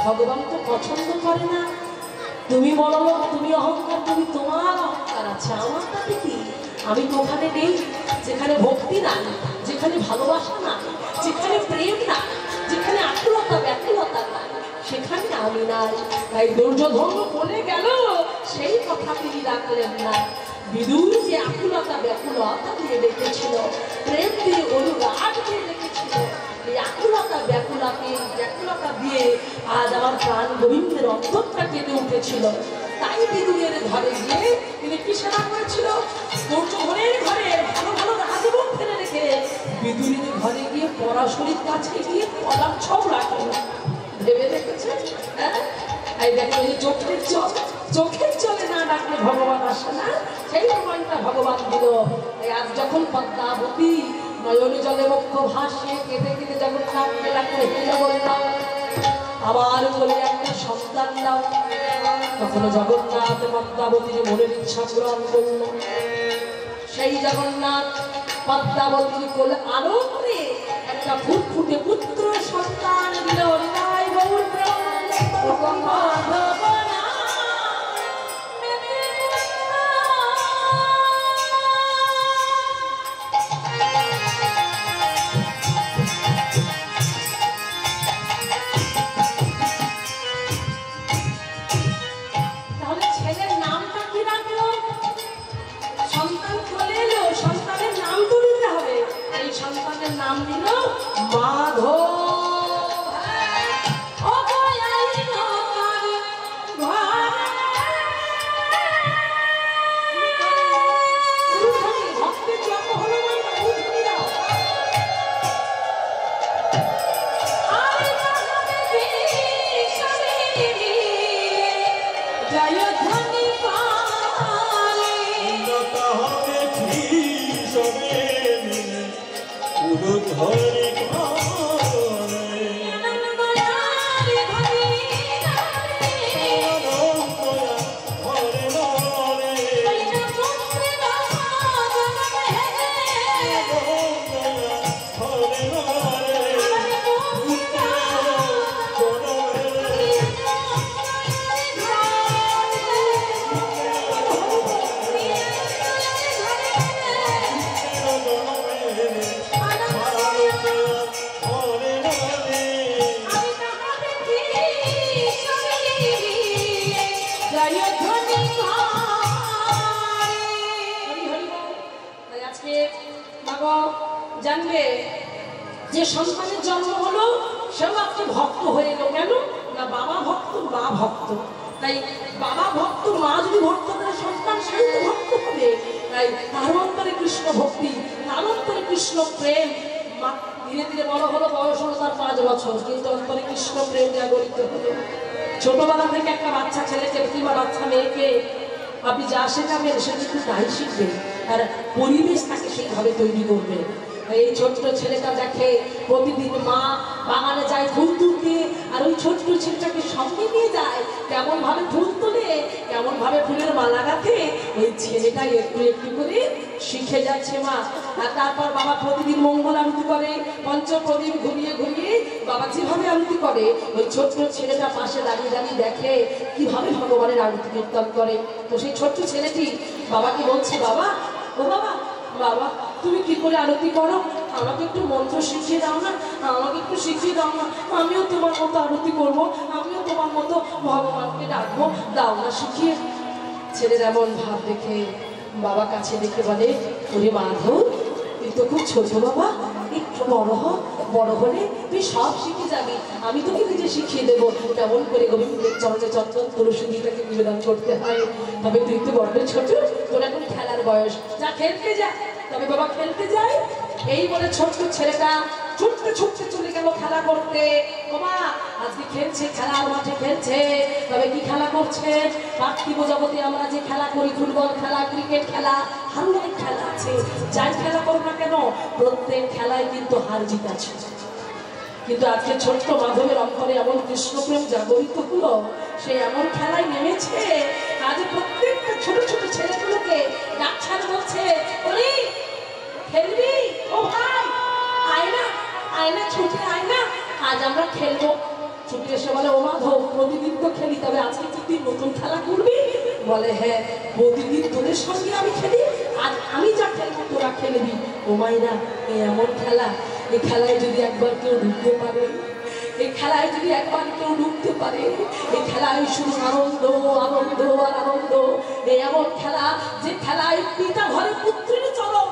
ভগবান তো পছন্দ করে না। তুমি বলো তুমি অহংকার, তুমি তোমার অহংকার আছে, আমার তাতে কি? আমি তো ওখানে নেই যেখানে ভক্তি নাই, যেখানে ভালোবাসা নাই, যেখানে প্রেম নাই, যেখানে আকুলতা ব্যাকুলতা নাই, সেখানে আমি নাই। তাই দুর্যোধন বলে গেল, সেই কথা তিনি রাখলেন না। বিদুর যে আকুলতা ব্যাকুলতা দিয়ে রেখেছিল, প্রেম দিয়ে অনুরাগ দিয়ে রেখেছিল, এই আকুলতা ব্যাকুলতা দিয়ে আজ আমার প্রাণ গোবিন্দের অন্তরটা কেঁদে উঠেছিল। তাই বিদুরের ঘরে গিয়ে তিনি কি সেবা করেছিল? দুর্যোধনের ঘরে ভালো ভালো রাজভোগ ফেলে রেখে বিদুরের ঘরে গিয়ে পরাশরীর কাছে গিয়ে পলাপ ছৌ রাখেন। ভেবে দেখেছে? হ্যাঁ, এই দেখো চোখের চলে না ডাকলে ভগবান আসে না, সেই প্রমাণটা ভগবান দিল। আজ যখন পদ্মাবতী নয়ন জলে মুখ ভাসিয়ে কেঁদে কেঁদে যখন কাঁদতে লাগলে, জগন্নাথ আমার বলে একটা সন্তান দাও, তখন জগন্নাথ পদ্মাবতীর মনের ইচ্ছা পূরণ করল। সেই জগন্নাথ পদ্মাবতীর কোলে আনন্দে একটা ফুটফুটে পুত্র সন্তান দিল। হরিনাই গৌর নাম দিল মাধব। জানবে যে সন্তানের জন্ম হলো সেও একটা ভক্ত হয়ে এলো। কেন না বাবা ভক্ত মা ভক্ত, তাই বাবা ভক্ত মা যদি ভক্ত তাহলে সন্তান সেই তো ভক্ত হবে। তাই তার অন্তরে কৃষ্ণ ভক্তি, তার অন্তরে কৃষ্ণ প্রেম। ধীরে ধীরে বড় হলো, বয়স হলো তার 5 বছর, কিন্তু অন্তরে কৃষ্ণ প্রেম জাগরিত হলো। ছোটবেলা থেকে একটা বাচ্চা ছেলেকে কিংবা বাচ্চা মেয়েকে আপনি যা শেখাবেন সে কিন্তু তাই শিখবে, আর পরিবেশ তাকে সেইভাবে তৈরি করবে। এই ছোট্ট ছেলেটা দেখে প্রতিদিন মা বাগানে যায় ফুল তুলতে, আর ওই ছোট্ট ছেলেটাকে সঙ্গে নিয়ে যায়, কেমন ভাবে ফুল তোলে, কেমন ভাবে ফুলের মালা গাঁথে, ওই ছেলেটা একটু একটু করে শিখে যাচ্ছে মা। আর তারপর বাবা প্রতিদিন মঙ্গল আরতি করে, পঞ্চপ্রদীপ ঘুরিয়ে ঘুরিয়ে বাবা যেভাবে আরতি করে, ওই ছোট্ট ছেলেটা পাশে দাঁড়িয়ে দাঁড়িয়ে দেখে কিভাবে ভগবানের আরতি কীর্তন করে। তো সেই ছোট্ট ছেলেটি বাবাকে বলছে, বাবা ও বাবা, বাবা তুমি কি করে আরতি করো, আমাকে একটু মন্ত্র শিখিয়ে দাও না, আমাকে একটু শিখিয়ে দাও না, আমিও তোমার মতো আরতি করবো, আমিও তোমার মতো ভগবানকে ডাকবো, দাও না শিখিয়ে। ছেলের এমন ভাব দেখে বাবা কাছে দেখে বলে, ওরে মাধব তুই তো খুব ছোট বাবা, একটু বড় হলে তুই সব শিখে যাবি, আমি তোকে নিজে শিখিয়ে দেবো কেমন করে গোবিন্দের চরণে চঞ্চল তুলসীটাকে নিবেদন করতে হয়। তবে তুই তো বড় ছোট, তোর এখন খেলার বয়স, যা খেলতে যা। তবে বাবা খেলতে যাই এই বলে ছোট্ট ছেলেটা ছুটতে ছুটতে চলে গেল খেলা করতে। বাবা আজকে খেলছে, খেলার মাঠে খেলছে। তবে কি খেলা করছে? পার্থিব জগতে আমরা যে খেলা করি, ফুটবল খেলা, ক্রিকেট খেলা, আরো অনেক খেলা আছে, যাই খেলা করো না কেন প্রত্যেক খেলায় কিন্তু হার জিত আছে। কিন্তু আজকে ছোট্ট মাধবের অন্তরে এমন কৃষ্ণপ্রেম জাগরিত হলো, সে এমন খেলায় নেমেছে, আজ প্রত্যেকটা ছোট ছোট ছেলেগুলোকে ডাক্তার বলছে, ওরে খেলবি, ও ভাই আয়না আয়না ছুটে আয়না, আজ আমরা খেলবো। ছুটে এসে বলে, ও মাধব প্রতিদিন তো খেলি, তবে আজকে তুই নতুন খেলা করবি? বলে, হ্যাঁ প্রতিদিন তোদের সঙ্গে আমি খেলি, আজ আমি যা খেলবো তোরা খেলবি। ও মাইনা এমন খেলা, এই খেলায় যদি একবার কেউ ঢুকতে পারে, এই খেলায় যদি একবার কেউ ঢুকতে পারে, এই খেলায় শুধু আনন্দ আনন্দ আর আনন্দ। এই এমন খেলা যে খেলায় পিতা ঘরে পুত্রের চরণ,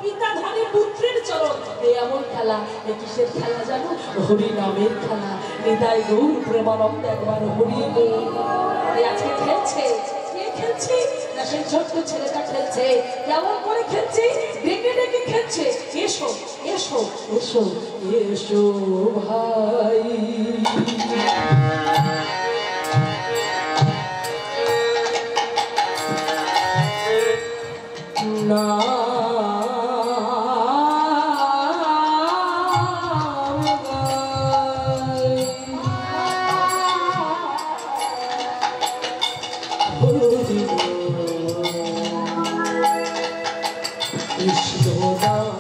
পিতা ধনে পুত্রের চরণ। এই এমন খেলা, এই কিসের খেলা জানো? হরি নামের খেলা। নিতাই গৌর প্রেমানন্দ একবার হরি বল। এই আজকে খেলছে, কে খেলছে না সেই ছোট্ট ছেলেটা খেলছে। কেমন করে খেলছে? ডেকে ডেকে খেলছে, এসো এসো এসো এসো ভাই না কৃষ্ণ নাম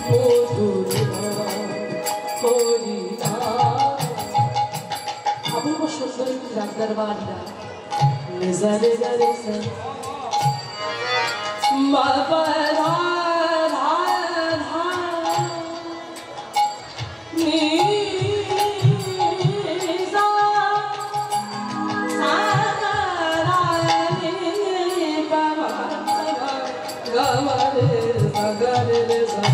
মধুর নাম হরি নাম। অপূর্ব সুন্দর রাগ দরবারটা নিজা নিজা নিজা বাবা রাধা রাধা নিজা সাগা রানি বাবা গামা রে সাগা রে সা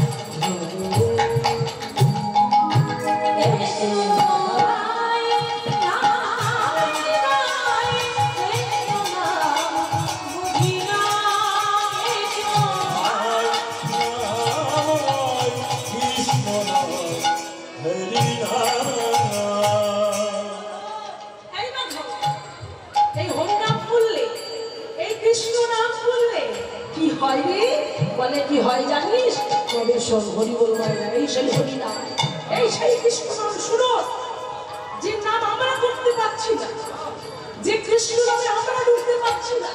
বলে কি হয় জানিস? তবে শোন, হরি বল মায়েরা, এই সেই হরি নাম, এই সেই কৃষ্ণ নাম। শুনো, যে নাম আমরা করতে পারছি না, যে কৃষ্ণ নামে আমরা ঢুকতে পারছি না,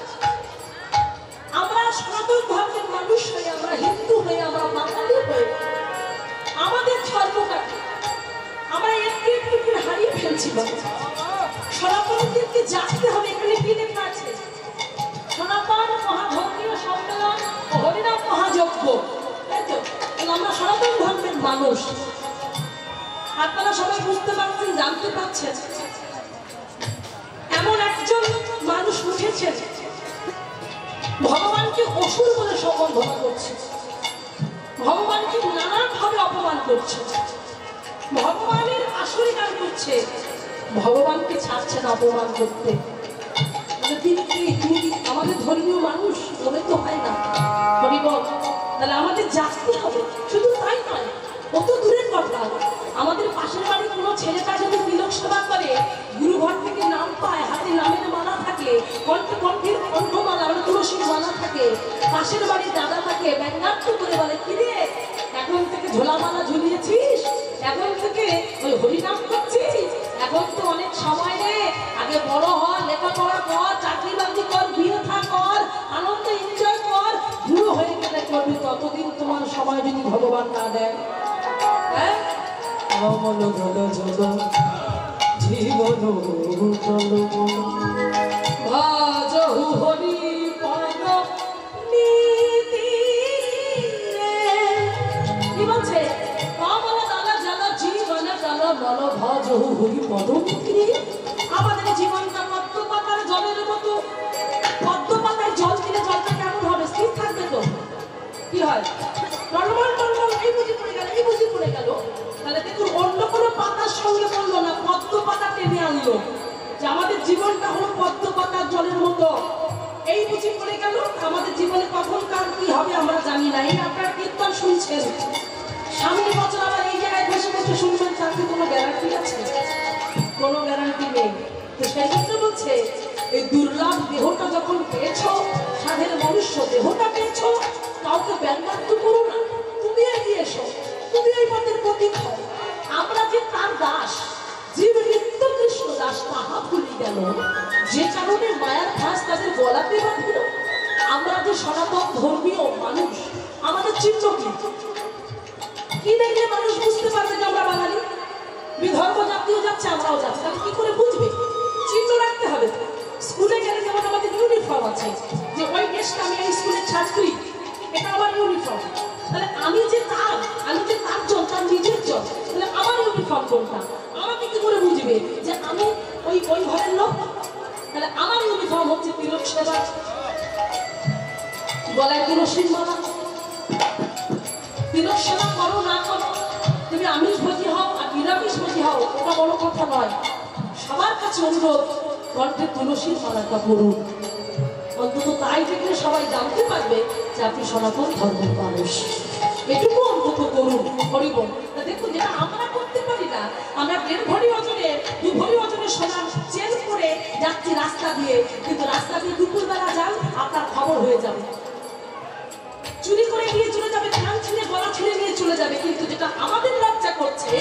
আমরা সনাতন ধর্মের মানুষ হয়ে, আমরা হিন্দু হয়ে, আমরা বাঙালি হয়ে আমাদের ধর্মটাকে আমরা একটু একটু করে হারিয়ে ফেলছি। সনাতনদেরকে জানতে হবে এখানে কি লেখা আছে। সনাতন মহাধর্মীয় সম্মেলন ও হরিনাম মহাযজ্ঞ, তাই তো? আমরা সনাতন ধর্মের মানুষ। আপনারা সবাই বুঝতে পারছেন, জানতে পারছেন, এমন একজন মানুষ উঠেছেন ভগবানকে অসুর বলে সম্বোধন করছে, ভগবানকে নানান ভাবে অপমান করছে, ভগবানের আসরে গান করছে, ভগবানকে ছাড়ছে না অপমান করতে। তিনি আমাদের ধর্মীয় মানুষ মনে তো হয় না। হরিবল, তাহলে আমাদের জানতে হবে। শুধু তাই নয়, কত দূরের কথা, আমাদের পাশের বাড়ির কোনো ছেলেটা যদি তিলক সেবা করে, গুরুঘর থেকে নাম পায়, হাতে নামের মালা থাকে, কণ্ঠে কণ্ঠের কণ্ঠমালা মানে তুলসীর মালা থাকে, পাশের বাড়ির দাদা তাকে ব্যঙ্গাত্ম করে বলে, কিরে এখন থেকে ঝোলামালা ঝুলিয়েছিস, এখন থেকে ওই হরিনাম করছিস, এখন তো অনেক সময় নেই, আগে বড় হ, লেখাপড়া কর, চাকরি বাকরি কর, বিয়ে থা কর, আনন্দ এনজয় কর, বুড়ো হয়ে গেলে করবি, ততদিন তোমার সময় যদি ভগবান না দেয়। হ্যাঁ, অমল ঘন জল জীবন চলো ভাজহু হরি পদ নীতি। কি বলছে? অমল দালা জল জীবন জল বল ভাজহু হরি পদ নীতি। আমাদের জীবনটা পদ্ম পাতার জলের মতো। পদ্ম পাতায় জল দিলে জলটা কেমন হবে? স্থির থাকবে তো? কি হয়? টলমল টলমল, এই বুঝি পড়ে গেল, এই বুঝি পড়ে গেল। তাহলে দেখুন, অন্য কোনো পাতার সঙ্গে পড়লো না, পদ্ম পাতা টেনে আনলো, যে আমাদের জীবনটা হলো পদ্ম পাতার জলের মতো। এই বুঝি পড়ে গেল, আমাদের জীবনে কখন কার কি হবে আমরা জানি না। এই আপনার কীর্তন শুনছেন, সামনে বছর আবার এই জায়গায় বসে বসে শুনবেন, চাকরি কোনো গ্যারান্টি আছে? কোনো গ্যারান্টি নেই। তো সেই জন্য বলছে, এই দুর্লভ দেহটা যখন পেয়েছো, সাধের মনুষ্য দেহটা পেয়েছো, কাউকে ব্যঙ্গাত্ম করো না, তুমি এগিয়ে এসো, তুমি এই পথের প্রতীক হও। আমরা যে তার দাস, জীব নিত্য কৃষ্ণ দাস, তাহা ভুলি গেল, যে কারণে মায়ার ফাঁস তাদের গলাতে বাঁধিল। আমরা যে সনাতন ধর্মীয় মানুষ, আমাদের চিহ্ন কি দেখলে মানুষ বুঝতে পারবে যে আমরা বাঙালি? বিধর্ম জাতীয় যাচ্ছে, আমরাও যাচ্ছি, তাহলে কি করে বুঝবে? চিহ্ন রাখতে হবে। স্কুলে গেলে যেমন আমাদের ইউনিফর্ম আছে, যে ওই ড্রেসটা আমি এই স্কুলের ছাত্রী, এটা আমার ইউনিফর্ম। তাহলে আমি যে তার জন, তার নিজের জন, তাহলে আমার ইউনিফর্ম কোনটা? আমাকে কি করে বুঝবে যে আমি ওই ঘরের লোক? তাহলে আমার ইউনিফর্ম হচ্ছে তিলক সেবা, গলায় তুলসীর মালা। তিলক সেবা করো না করো, তুমি আমিষভোজী হও আর নিরামিষভোজী হও, ওটা বড় কথা নয়। সবার কাছে অনুরোধ, কণ্ঠে তুলসীর মালাটা পড়ুন। অন্তত তাই দেখলে সবাই জানতে পারবে যে আপনি সনাতন ধর্মের মানুষ। এটুকু অন্তত করুন। হরিবল। দেখুন, যেটা আমরা করতে পারি না, আমরা 1.5 ভরি ওজনে 2 ভরি ওজনের সোনার চেন করে যাচ্ছি রাস্তা দিয়ে, কিন্তু রাস্তা দিয়ে দুপুরবেলা যান, আপনার খবর হয়ে যাবে, চুরি করে নিয়ে চলে যাবে, কান ছিঁড়ে গলা ছিঁড়ে নিয়ে চলে যাবে। কিন্তু যেটা আমাদের লজ্জা করছে,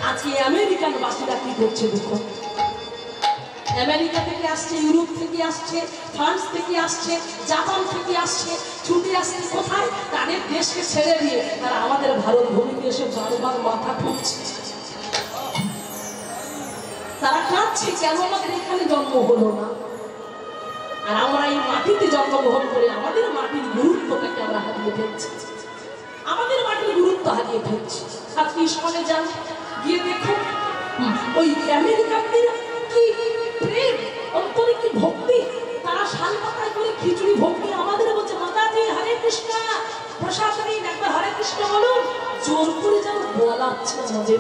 আজকে আমেরিকান বাসীরা কি করছে দেখুন। আমেরিকা থেকে আসছে, ইউরোপ থেকে আসছে, ফ্রান্স থেকে আসছে, জাপান থেকে আসছে, ছুটে আসেন কোথায়? তাদের দেশকে ছেড়ে দিয়ে তারা আমাদের ভারত ভূমিতে এসে বারবার মাথা ঠুকছে। তারা কাঁদছে কেন আমাদের এখানে জন্ম হলো না। আর আমরা এই মাটিতে জন্মগ্রহণ করে আমাদের মাটির গুরুত্বটাকে আমরা হারিয়ে ফেলছি, আমাদের মাটির গুরুত্ব হারিয়ে ফেলছি। আপনি ইস্কনে যান, গিয়ে দেখুন ওই আমেরিকানদের কি প্রেম, অন্তরে কি ভক্তি। তারা শাল পাতায় করে খিচুড়ি ভক্তি আমাদের বলছে মাতাজি হরে কৃষ্ণ প্রসাদ দিন, একবার হরে কৃষ্ণ বলুন। জোর করে যেন বলাচ্ছে আমাদের,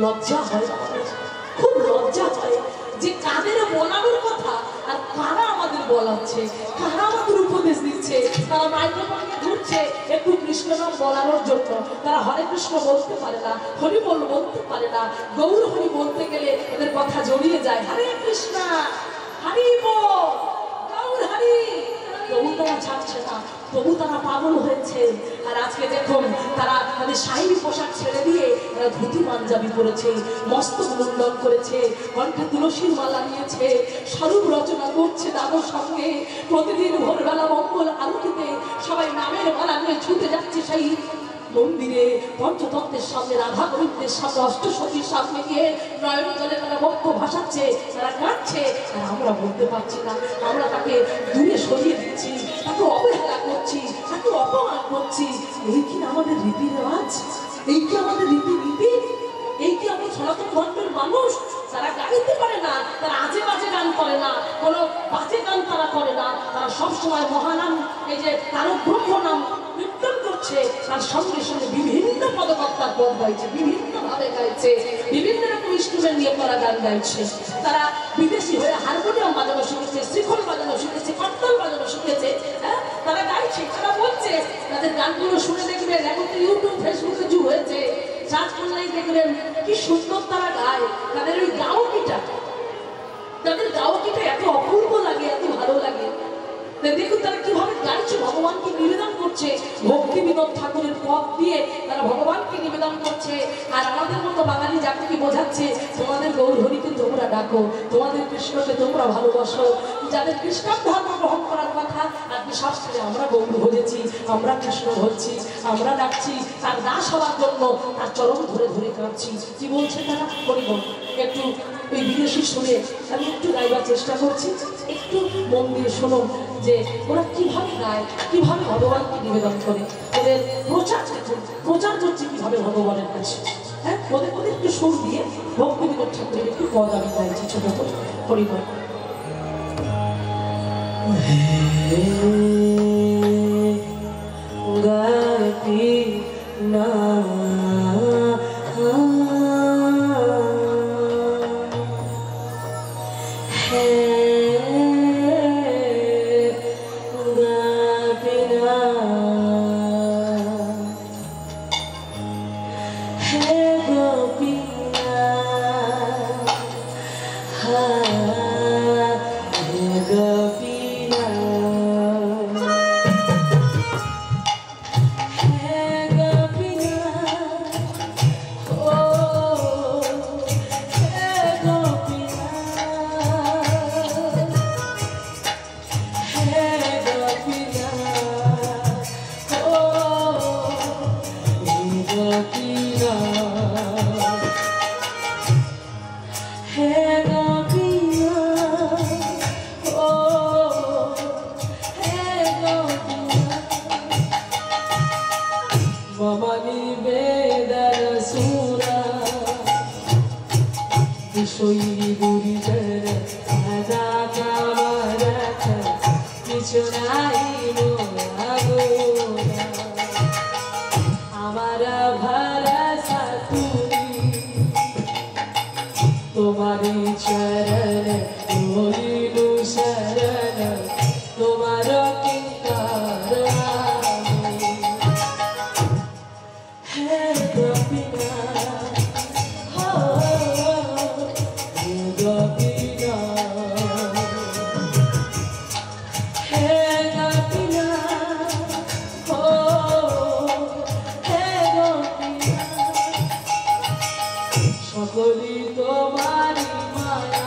লজ্জা হয়, খুব লজ্জা হয় যে কাদের বলানোর কথা আর কারা আমাদের বলাচ্ছে, কারা আমাদের উপদেশ দিচ্ছে। তারা মাইক্রোফোনকে ঘুরছে একটু কৃষ্ণ নাম বলানোর জন্য। তারা হরে কৃষ্ণ বলতে পারে না, হরি বল বলতে পারে না, গৌর হরি বলতে গেলে এদের কথা জড়িয়ে যায় হরে কৃষ্ণ হরি বল গৌর হরি। তবু তারা ছাড়ছে না, তবু তারা পাগল হয়েছে। আর আজকে দেখুন তারা তাদের শাহী পোশাক ছেড়ে দিয়ে তারা ধুতি পাঞ্জাবি পরেছে, মস্তক মুন্ডন করেছে, কণ্ঠে তুলসীর মালা নিয়েছে, স্বরূপ রচনা করছে দাদুর সঙ্গে। প্রতিদিন ভোরবেলা মঙ্গল আরতিতে সবাই নামের মালা নিয়ে ছুটে যাচ্ছে সেই মন্দিরে, পঞ্চতত্ত্বের সামনে, রাধা গোবিন্দের সামনে, অষ্টসতীর সামনে গিয়ে নয়ন জলে তারা বক্ষ ভাসাচ্ছে, তারা কাঁদছে। আর আমরা বলতে পারছি না, আমরা তাকে দূরে সরিয়ে দিচ্ছি, তাকে অবহেলা করছি, তাকে অপমান করছি। এই কি আমাদের রীতি রেওয়াজ? এই কি আমাদের রীতিনীতি? এই কি আমাদের সনাতন ধর্মের মানুষ? তারা গাইতে পারে না, তারা আজে বাজে গান করে না, কোনো বাজে গান তারা করে না। তারা সবসময় মহানাম, এই যে তারক ব্রহ্ম নাম কীর্তন করছে, তার সঙ্গে সঙ্গে বিভিন্ন পদকর্তার পদ গাইছে, বিভিন্ন ভাবে গাইছে, বিভিন্ন রকম ইনস্ট্রুমেন্ট নিয়ে তারা গান গাইছে। তারা বিদেশি হয়ে হারমোনিয়াম বাজানো শিখেছে, শ্রীখল বাজানো শিখেছে, কর্তাল বাজানো শিখেছে। হ্যাঁ, তারা গাইছে, তারা বলছে। তাদের গানগুলো শুনে দেখবেন, এখন তো ইউটিউব ফেসবুকে যুগ হয়েছে, সার্চ করলেই দেখবেন কি সুন্দর তারা গায়। তাদের ওই গাওকিটা, তাদের গাওকিটা এত অপূর্ব লাগে, এত ভালো লাগে। দেখুন তারা কিভাবে গাইছে, ভগবানকে নিবেদন করছে, ভক্তি বিনোদ ঠাকুরের পথ দিয়ে তারা ভগবানকে নিবেদন করছে। আর আমাদের মতো বাঙালি জাতিকে বোঝাচ্ছে, তোমাদের গৌর হরিকে তোমরা ডাকো, তোমাদের কৃষ্ণকে তোমরা ভালোবাসো। যাদের কৃষ্ণ ধর্ম গ্রহণ করার কথা, আজকে সব ছেড়ে আমরা গৌর ভজেছি, আমরা কৃষ্ণ ভজছি, আমরা ডাকছি তার দাস হওয়ার জন্য, তার চরণ ধরে ধরে কাঁদছি। কি বলছে তারা? হরিবল। একটু ওই বিদেশি শুনে আমি একটু গাইবার চেষ্টা করছি, একটু মন দিয়ে শোনো যে ওরা কিভাবে গায়, কিভাবে ভগবানকে নিবেদন করে, ওদের প্রচার প্রচার করছে কিভাবে ভগবানের কাছে। হ্যাঁ, ওদের একটু সুর দিয়ে ভক্তি বিনোদ ঠাকুরের একটু পদ আমি গাইছি ছোট করে। হরিবল। গাইতি না तुम्हारी चरण मोहिनु शरण तुम्हारा किंकार है गोपीना हो गोपीना है गोपीना हो है गोपीना সকলি তোমারি মায়া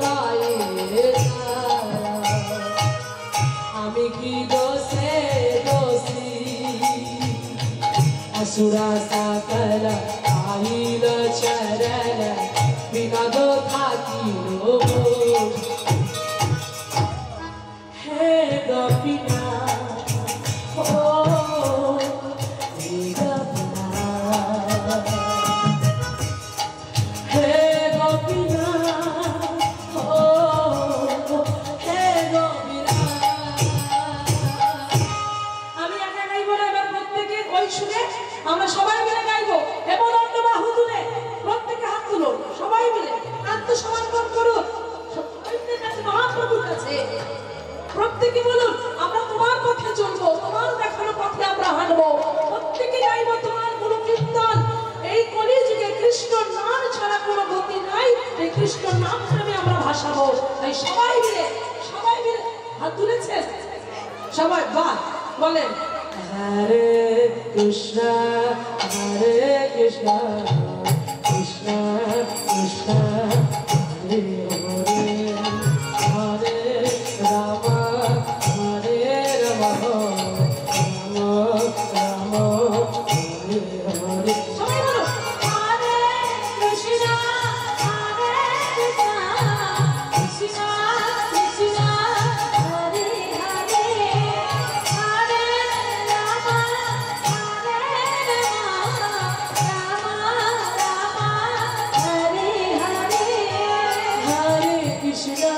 বলায়ে আমি কি দোষে দোষী असुरा सकल आइल चरण विनोद থাকিলো हे गोपीना ओ हे गोपीना हे गोपीना ओ हे गोपीना আমি একা গাইবো না, এবার প্রত্যেকে ওই সুরে আমরা সবাই মিলে গাইবো। এবং অন্য বাহু তুলে প্রত্যেকে হাত তুলুন, সবাই মিলে আত্মসমর্পণ করুন সত্যের কাছে, মহাপ্রভুর কাছে। প্রত্যেকে বলুন, আমরা তোমার পথে চলবো, তোমার দেখানো পথে আমরা হাঁটবো। প্রত্যেকে গাইবো তোমার গুণ কীর্তন। এই কলিযুগে কৃষ্ণ নাম ছাড়া কোনো গতি নাই, এই কৃষ্ণ নাম প্রেমে আমরা ভাসাবো। তাই সবাই মিলে হাত তুলেছেন সবাই, বাহ বলেন हरे कृष्णा कृष्णा कृष्णा हरे हरे हरे राम हरे राम राम हरे हरे সবাই বলো हरे कृष्णा कृष्णा कृष्णा हरे हरे हरे राम राम हरे हरे हरे कृष्णा